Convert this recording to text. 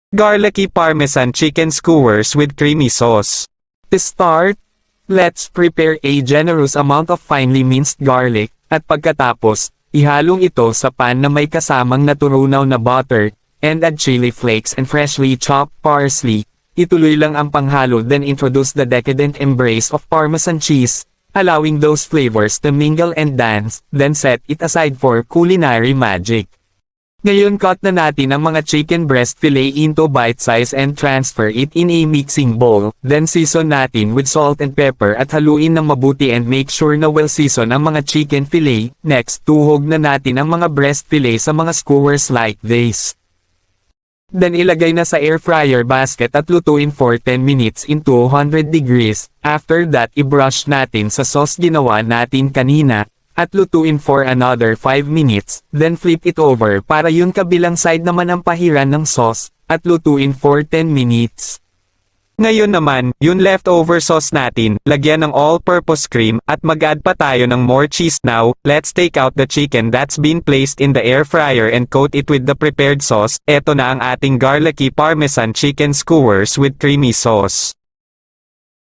Garlicky Parmesan Chicken Skewers with creamy sauce. To start, let's prepare a generous amount of finely minced garlic, at pagkatapos, ihalong ito sa pan na may kasamang naturunaw na butter, and add chili flakes and freshly chopped parsley. Ituloy lang ang panghalo, then introduce the decadent embrace of Parmesan cheese, allowing those flavors to mingle and dance, then set it aside for culinary magic. Ngayon cut na natin ang mga chicken breast fillet into bite-size and transfer it in a mixing bowl, then season natin with salt and pepper at haluin ng mabuti and make sure na well season ang mga chicken fillet. Next, tuhog na natin ang mga breast fillet sa mga skewers like this. Then ilagay na sa air fryer basket at lutuin for 10 minutes in 200 degrees. After that, i-brush natin sa sauce ginawa natin kanina, at lutuin for another 5 minutes, then flip it over para yung kabilang side naman ang pahiran ng sauce, at lutuin for 10 minutes. Ngayon naman, yung leftover sauce natin, lagyan ng all-purpose cream, at mag-add pa tayo ng more cheese. Now, let's take out the chicken that's been placed in the air fryer and coat it with the prepared sauce. Eto na ang ating garlicky Parmesan chicken skewers with creamy sauce.